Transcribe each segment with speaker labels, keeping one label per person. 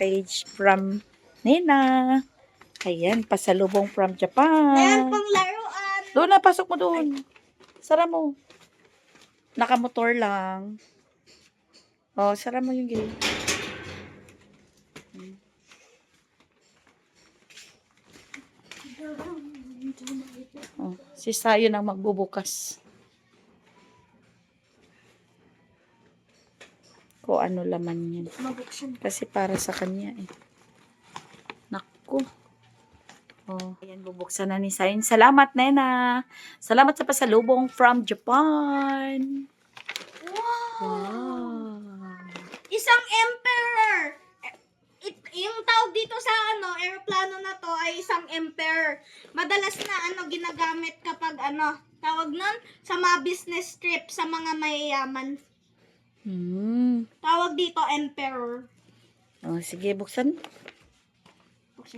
Speaker 1: package from Nina. Ayan, pasalubong from Japan.
Speaker 2: Ayan pang laruan.
Speaker 1: Doon na, pasok mo doon. Sara mo. Nakamotor lang. Oh, sara mo yung gate. Oh, si Sayo nang magbubukas. Kung ano laman yan.
Speaker 2: Mabuksan.
Speaker 1: Kasi para sa kanya eh. Naku. Oh, ayan, bubuksan na ni Sayo. Salamat, Nena. Salamat sa pasalubong from Japan.
Speaker 2: Wow!
Speaker 1: Wow.
Speaker 2: Isang emperor! Yung tawag dito sa aeroplano na to ay isang emperor. Madalas na ginagamit kapag tawag nun sa mga business trip sa mga mayayaman. Tawag dito emperor.
Speaker 1: Oh, sige, buksan.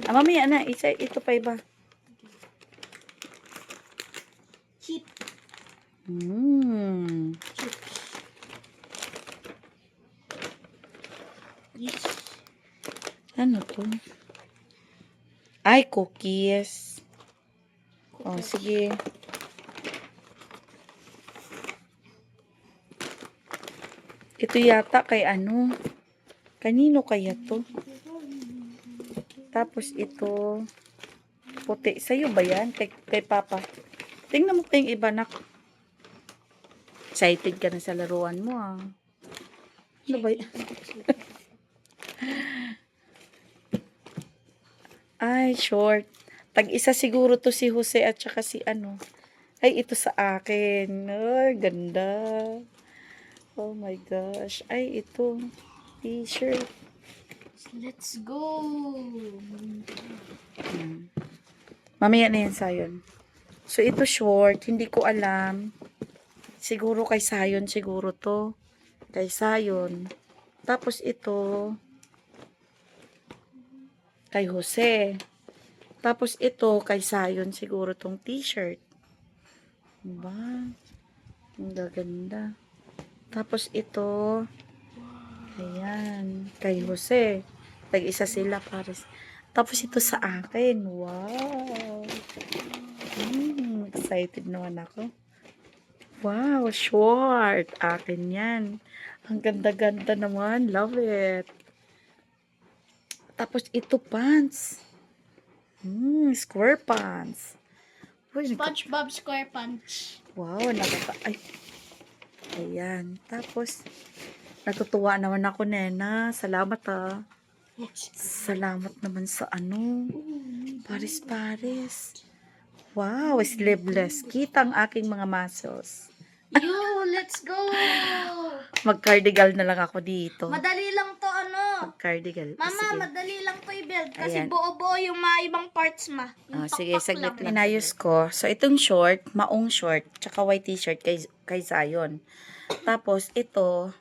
Speaker 1: Mamaya na, ito pa iba.
Speaker 2: Chip. Yes.
Speaker 1: Ano to? Ay, cookies. Oh, sige. Ito yata kay kanino kaya to? Tapos ito, puti. Sa'yo ba yan? Kay Papa. Tingnan mo pa yung iba, nak. Excited ka na sa laruan mo, ah. Ano ba yan? Ay, short. Tag-isa siguro to si Jose at saka si Ay, ito sa akin. Ay, ganda. Oh my gosh. Ay, ito. T-shirt.
Speaker 2: Let's go.
Speaker 1: Mamaya na yan, Sayon. So, ito short. Hindi ko alam. Siguro kay Sayon siguro to. Kay Sayon. Tapos ito. Kay Jose. Tapos ito kay Sayon siguro tong t-shirt. Diba? Ang gaganda. Tapos ito. Ayan. Kay Jose. Tag-isa sila para. Tapos ito sa akin. Wow. Excited naman ako. Wow, short. Akin yan. Ang ganda-ganda naman. Love it. Tapos ito pants. Square pants. Uy,
Speaker 2: SpongeBob SquarePants.
Speaker 1: wow, ay. Ayan. Tapos, natutuwa naman ako, Nena. Salamat, ah. Salamat naman sa Paris. Wow, sleeveless. Kita ang aking mga muscles.
Speaker 2: Yo, let's go!
Speaker 1: Mag-cardigan na lang ako dito.
Speaker 2: Madali lang to
Speaker 1: Mag-cardigan.
Speaker 2: Mama,
Speaker 1: Sige.
Speaker 2: madali lang to i-build kasi
Speaker 1: Ayan.
Speaker 2: buo-buo yung mga ibang parts Yung
Speaker 1: Sige,
Speaker 2: pakpak
Speaker 1: saglit
Speaker 2: lang.
Speaker 1: lang. Inayos ko. So, itong short, maong short, tsaka white t-shirt kay Zion. Tapos, ito,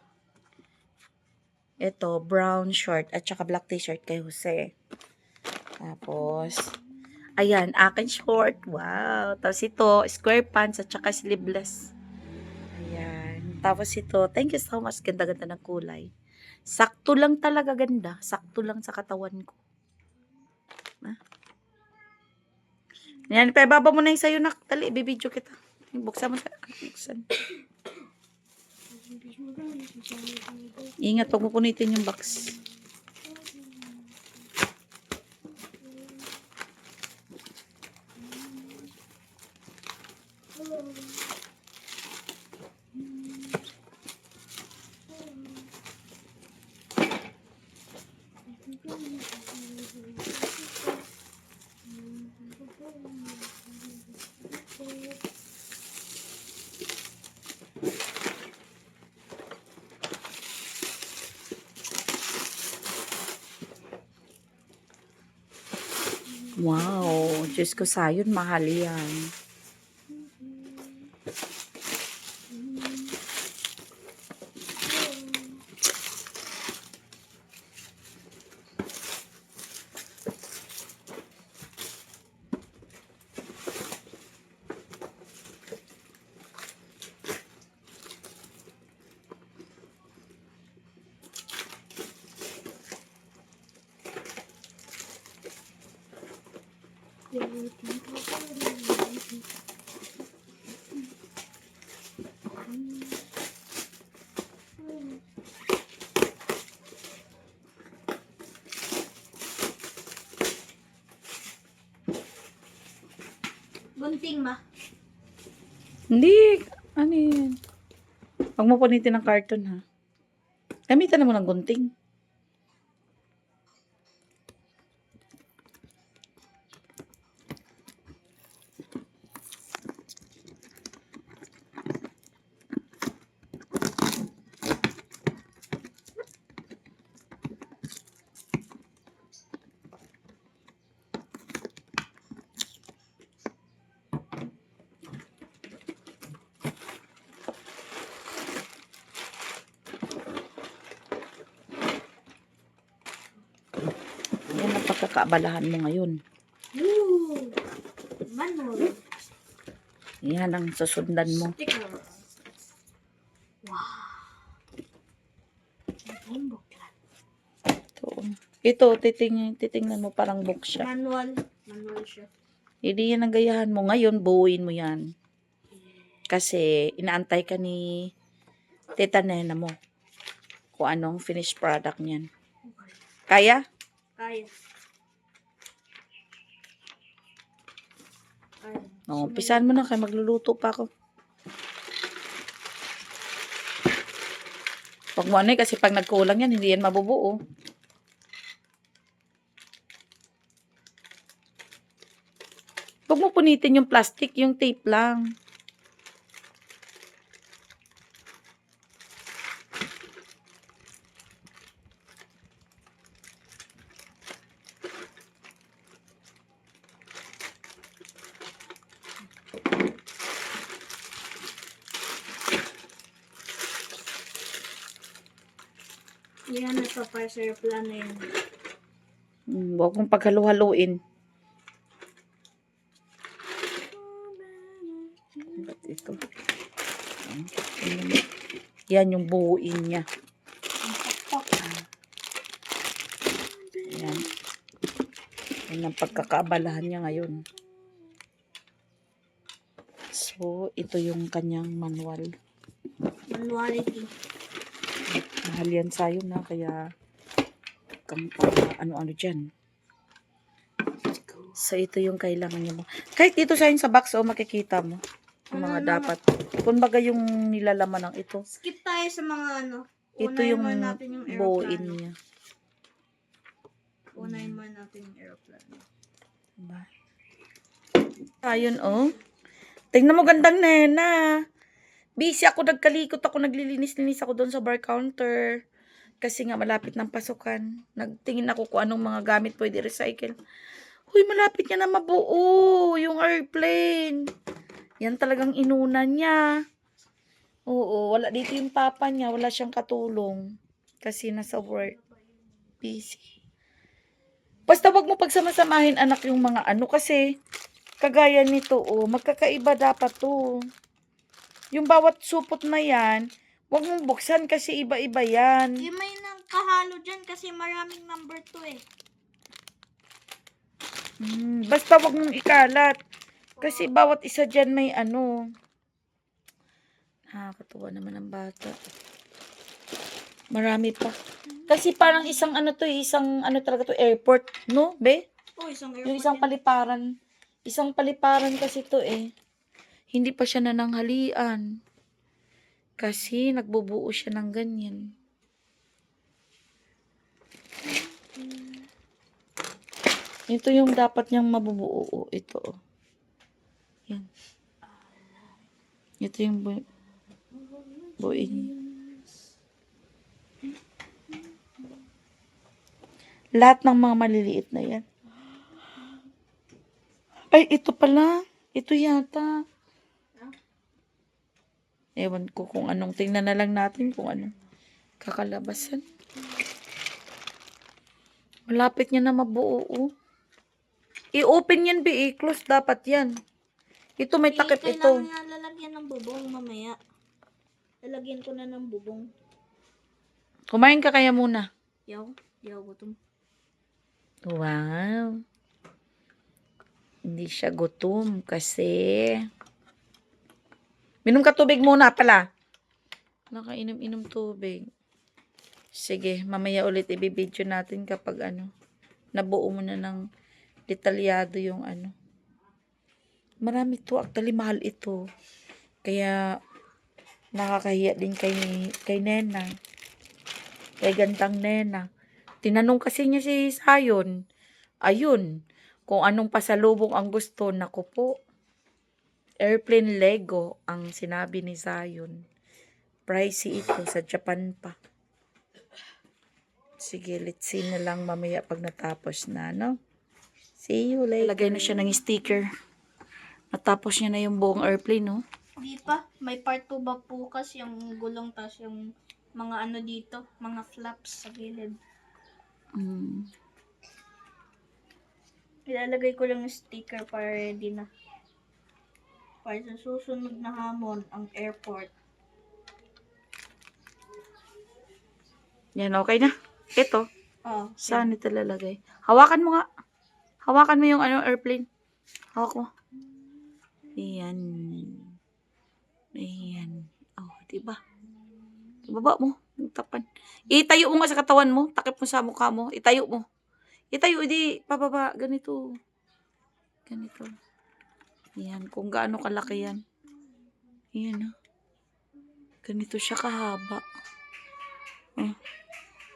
Speaker 1: brown short, at tsaka black t-shirt kay Jose. Tapos, ayan, akin short. Wow. Tapos ito, square pants, at tsaka sleeveless. Ayan. Tapos ito, thank you so much. Ganda-ganda ng kulay. Sakto lang talaga ganda. Sakto lang sa katawan ko. Yan, paibaba mo na yung sayo, nak. Dali, bibidyo kita. Buksan mo sa buksan. Ingat, pag pupunitin yung box. Wow, Diyos ko, Sayon, mahal yan.
Speaker 2: Gunting ba?
Speaker 1: Hindi. Ano yun? Huwag mo punitin ng carton, ha? Gamitan mo ng gunting. Yan ang pagkakaabalahan mo ngayon.
Speaker 2: Ooh. Manual.
Speaker 1: Yan ang susundan mo.
Speaker 2: Sticker. Wow. Ang buklat.
Speaker 1: Ito, titingnan mo parang book siya.
Speaker 2: Manual. Manual siya.
Speaker 1: Hindi yan ang gayahan mo. Ngayon, buuin mo yan. Kasi, inaantay ka ni Tita Nena mo. Kung anong finished product niyan. Kaya?
Speaker 2: Kaya. Kaya.
Speaker 1: O, pisahan mo na kaya magluluto pa ako. Huwag mo ano eh, kasi pag nagkulang yan, hindi yan mabubuo. Huwag mo punitin yung plastic, yung tape lang.
Speaker 2: Yan na to para sa airplane na yan.
Speaker 1: Huwag mong paghalu-haluin. Ba't ito? Yan yung buuin niya. Yan. Yan ang pagkakaabalahan niya ngayon. So, ito yung kanyang manual.
Speaker 2: Manuality.
Speaker 1: Mahal yan sa'yo na, kaya kang ano-ano dyan. So, ito yung kailangan niya mo. Kahit dito sa box, makikita mo. Yung mga dapat. Kung baga yung nilalaman ng ito.
Speaker 2: Skip tayo sa mga ano.
Speaker 1: Ito
Speaker 2: Unahin
Speaker 1: yung
Speaker 2: muna natin yung
Speaker 1: buuin
Speaker 2: aeroplano.
Speaker 1: niya.
Speaker 2: Unahin muna natin yung aeroplano.
Speaker 1: Diba? Ayun, oh. Tingnan mo, gandang Nena. Busy ako, nagkalikot ako, naglilinis-linis ako doon sa bar counter. Kasi nga, malapit ng pasukan. Nagtingin ako kung anong mga gamit pwede recycle. Huy, malapit niya na mabuo yung airplane. Yan talagang inuna niya. Oo, wala dito yung papa niya. Wala siyang katulong. Kasi nasa work. Busy. Basta wag mo pagsamasamahin, anak, yung mga ano. Kasi, kagaya nito, oh, magkakaiba dapat to. Yung bawat supot na yan, wag mong buksan kasi iba-iba yan.
Speaker 2: Yung may nang kahalo dyan kasi maraming number 2 eh.
Speaker 1: Basta wag mong ikalat. Kasi bawat isa dyan may ano. Nakakatuwa naman ang bata. Marami pa. Kasi parang isang ano to, isang ano talaga to, airport, no, be?
Speaker 2: Oh, isang airport
Speaker 1: Yung isang
Speaker 2: yan.
Speaker 1: paliparan. Isang paliparan kasi to eh. Hindi pa siya nananghalian. Kasi nagbubuo siya ng ganyan. Ito yung dapat niyang mabubuo. Oh, ito. Oh. Yan. Ito yung buuin. Lahat ng mga maliliit na yan. Ay, ito pala. Ito yata. Ewan ko kung anong. Tingnan na lang natin kung anong kakalabasan. Malapit niya na mabuo. Oh. I-open yan, i-close dapat yan. Ito may takip ito.
Speaker 2: Kailangan nga lalagyan ng bubong mamaya. Lalagyan ko na ng bubong.
Speaker 1: Kumain ka kaya muna.
Speaker 2: Yaw, gutom.
Speaker 1: Wow. Hindi siya gutom kasi minom ka tubig muna pala. Nakainom-inom tubig. Sige, mamaya ulit ibibidyo natin kapag nabuo mo na ng detalyado yung Marami to, actually mahal ito. Kaya nakakahiya din kay Nena. Kay gantang Nena. Tinanong kasi niya si Sayon. Ayun, kung anong pasalubong ang gusto, naku po. Airplane Lego ang sinabi ni Zion. Pricey ito sa Japan pa. Sige, let's see na lang mamaya pag natapos na, no? See you later. Lagay na siya ng sticker. Natapos niya na yung buong airplane, no?
Speaker 2: Di pa, may part 2 ba bukas yung gulong tas yung mga dito, mga flaps sa gilid. Ilalagay ko lang yung sticker para ready na. Para sa susunod na hamon, ang airport.
Speaker 1: Yan, okay na. Ito.
Speaker 2: Oh,
Speaker 1: Saan ito lalagay? Hawakan mo nga. Hawakan mo yung airplane. Hawak mo. Ayan. Ayan. Oh, diba? Ibaba mo. Yung tapan. Itayo mo nga sa katawan mo. Takip mo sa mukha mo. Itayo mo. Itayo, hindi. Pababa. Ganito. Ganito. Ayan. Kung gaano kalaki yan. Ayan, oh. Ganito siya kahaba. Oh.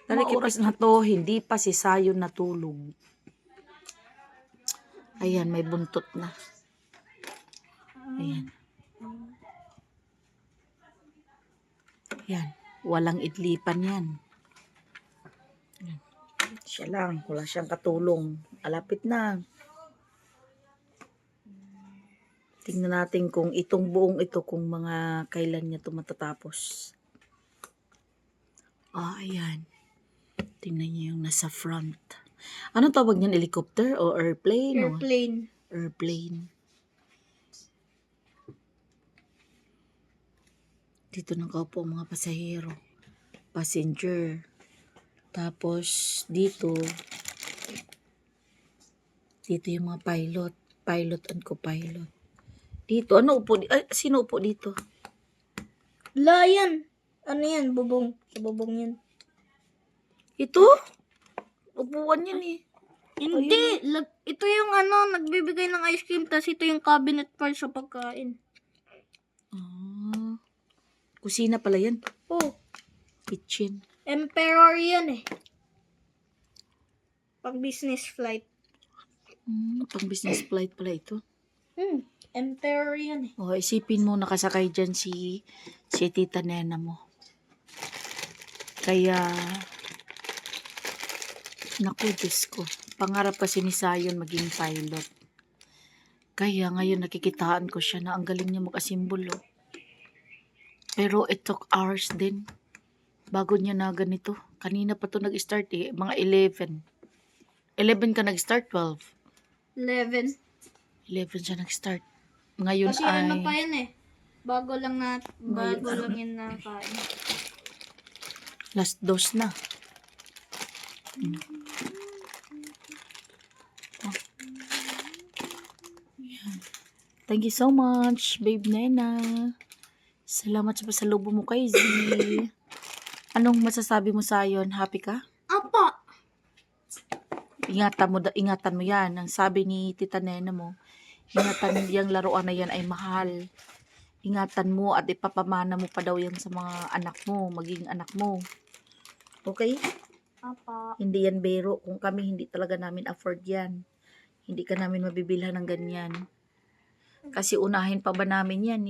Speaker 1: Oras na to, hindi pa si Sayon natulog. Ayan, may buntot na. Ayan. Ayan, walang idlipan yan. Ayan. Siya lang, wala siyang katulong. Alapit na. Tingnan natin kung itong buong ito, kung mga kailan niya ito matatapos. Ayan. Tingnan niyo yung nasa front. Anong tawag niyan? Helicopter o airplane?
Speaker 2: airplane.
Speaker 1: Airplane. Dito nakaupo ang mga pasahero. Passenger. Tapos, dito yung mga pilot. Pilot and co-pilot. Dito, sino upo dito?
Speaker 2: Yan. Ano yan? Bubong. Sa bubong yan.
Speaker 1: Ito? Upuan yan eh.
Speaker 2: Hindi. Ito yung nagbibigay ng ice cream. Tas ito yung cabinet para sa pagkain.
Speaker 1: Kusina pala yan.
Speaker 2: Oh.
Speaker 1: Kitchen.
Speaker 2: Emperor yan eh. Pag business flight.
Speaker 1: Pang business flight pala ito.
Speaker 2: Emperor yan eh.
Speaker 1: Isipin mo nakasakay dyan si Tita Nena mo. Kaya, naku, Diyos ko. Pangarap kasi ni Sayon maging pilot. Kaya ngayon nakikitaan ko siya na ang galing niya mag-asimbolo. Pero it took hours din bago niya na ganito. Kanina pa to nag-start eh. Mga 11. 11 ka nag-start? 12?
Speaker 2: 11.
Speaker 1: 11 siya nag-start. Ngayon
Speaker 2: Kasi
Speaker 1: ay...
Speaker 2: pa yan eh. Bago lang yun na kain.
Speaker 1: Last dose na. Thank you so much, Babe Nena. Salamat sa pasalubong mo kay Z. Anong masasabi mo sa yon? Happy ka?
Speaker 2: Apa!
Speaker 1: Ingatan mo yan. Ang sabi ni Tita Nena mo, ingatan yung laruan na yan ay mahal. Ingatan mo at ipapamana mo pa daw yan sa mga anak mo, maging anak mo. Okay?
Speaker 2: Apa.
Speaker 1: Hindi yan biro. Kung kami, hindi talaga namin afford yan. Hindi ka namin mabibilhan ng ganyan. Kasi unahin pa ba namin yan,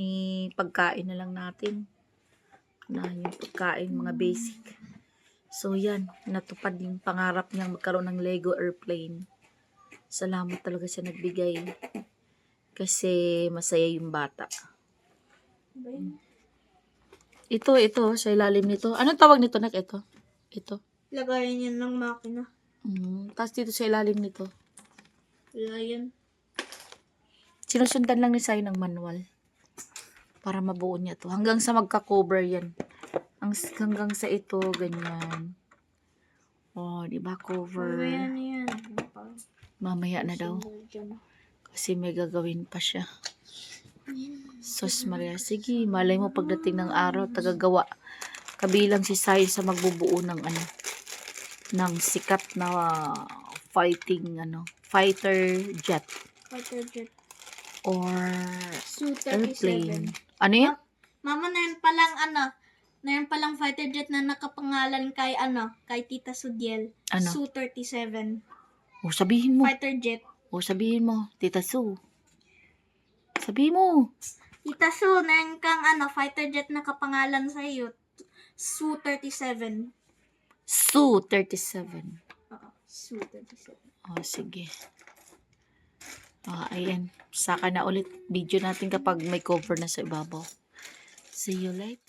Speaker 1: pagkain na lang natin. Unahin yung pagkain, mga basic. So yan, natupad yung pangarap niyang magkaroon ng Lego airplane. Salamat talaga siya nagbigay. Kasi masaya yung bata. Ito, sa ilalim nito. Anong tawag nito, Nak? Ito.
Speaker 2: Lagayan yan ng makina.
Speaker 1: Tapos dito sa ilalim nito.
Speaker 2: Lagayan.
Speaker 1: Sinusundan lang ni Sai ng manual. Para mabuo niya to. Hanggang sa magka-cover yan. Hanggang sa ito, ganyan. Di ba? Cover.
Speaker 2: Yan.
Speaker 1: Mamaya na daw. Kasi may gagawin pa siya. Sus Maria, sige, malay mo pagdating ng araw, tagagawa. Kabilang si Sai sa magbubuo ng ano, ng sikat na fighter jet
Speaker 2: Fighter jet.
Speaker 1: or
Speaker 2: Su-37.
Speaker 1: airplane. Ano yun?
Speaker 2: Mama, na palang fighter jet na nakapangalan kay Tita Sudiel.
Speaker 1: Ano?
Speaker 2: Su-37.
Speaker 1: O sabihin mo.
Speaker 2: Fighter jet.
Speaker 1: O sabihin mo, Tita Su. Sabihin mo.
Speaker 2: Tita Su, meron kang fighter jet na kapangalan sa iyo. Su-37.
Speaker 1: Su-37.
Speaker 2: Oo, Su-37.
Speaker 1: O sige. Ayan. Saka na ulit video natin kapag may cover na sa ibabaw. See you later.